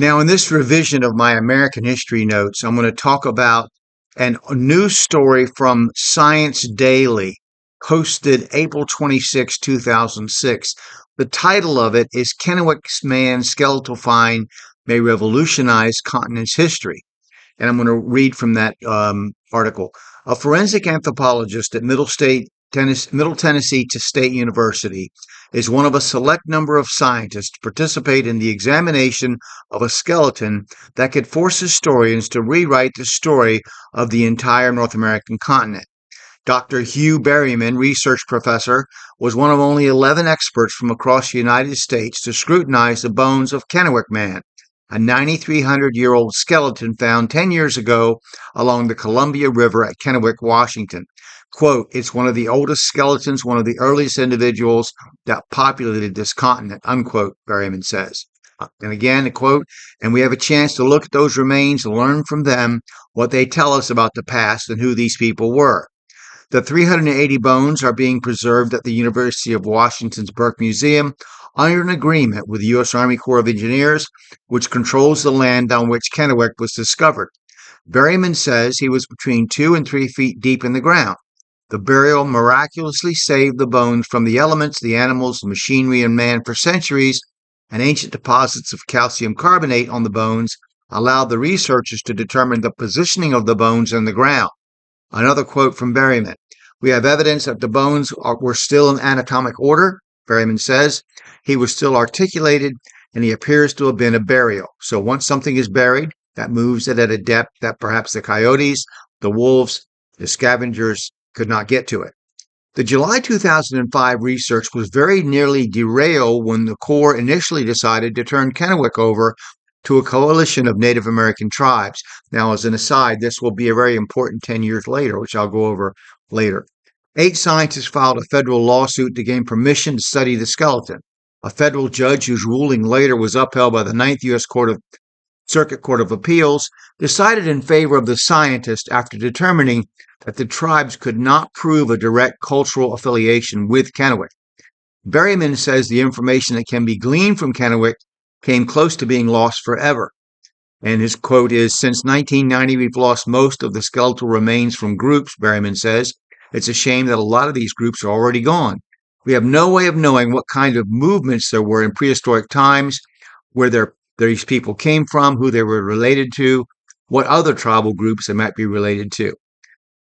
Now, in this revision of my American history notes, I'm going to talk about a news story from Science Daily, posted April 26, 2006. The title of it is Kennewick's Man Skeletal Find May Revolutionize Continent's History. And I'm going to read from that article. A forensic anthropologist at Middle Tennessee State University is one of a select number of scientists to participate in the examination of a skeleton that could force historians to rewrite the story of the entire North American continent. Dr. Hugh Berryman, research professor, was one of only 11 experts from across the United States to scrutinize the bones of Kennewick Man, a 9,300-year-old skeleton found 10 years ago along the Columbia River at Kennewick, Washington. Quote, it's one of the oldest skeletons, one of the earliest individuals that populated this continent, unquote, Berryman says. And again, a quote, and we have a chance to look at those remains and learn from them what they tell us about the past and who these people were. The 380 bones are being preserved at the University of Washington's Burke Museum under an agreement with the U.S. Army Corps of Engineers, which controls the land on which Kennewick was discovered. Berryman says he was between 2 and 3 feet deep in the ground. The burial miraculously saved the bones from the elements, the animals, the machinery, and man for centuries, and ancient deposits of calcium carbonate on the bones allowed the researchers to determine the positioning of the bones in the ground. Another quote from Berryman. We have evidence that the bones were still in anatomic order, Berryman says. He was still articulated, and he appears to have been a burial. So once something is buried, that moves it at a depth that perhaps the coyotes, the wolves, the scavengers could not get to it. The July 2005 research was very nearly derailed when the Corps initially decided to turn Kennewick over to a coalition of Native American tribes. Now, as an aside, this will be a very important 10 years later, which I'll go over later. 8 scientists filed a federal lawsuit to gain permission to study the skeleton. A federal judge whose ruling later was upheld by the Ninth U.S. Circuit Court of Appeals decided in favor of the scientists after determining that the tribes could not prove a direct cultural affiliation with Kennewick. Berryman says the information that can be gleaned from Kennewick came close to being lost forever. And his quote is, since 1990, we've lost most of the skeletal remains from groups, Berryman says. It's a shame that a lot of these groups are already gone. We have no way of knowing what kind of movements there were in prehistoric times, where these people came from, who they were related to, what other tribal groups they might be related to.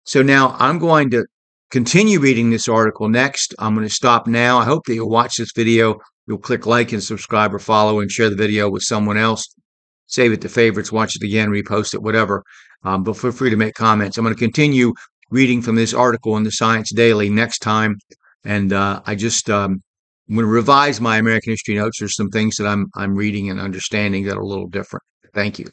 So now I'm going to continue reading this article next. I'm going to stop now. I hope that you'll watch this video. You'll click like and subscribe or follow and share the video with someone else. Save it to favorites, watch it again, repost it, whatever. But feel free to make comments. I'm going to continue reading from this article in the Science Daily next time. And I'm going to revise my American history notes. There's some things that I'm reading and understanding that are a little different. Thank you.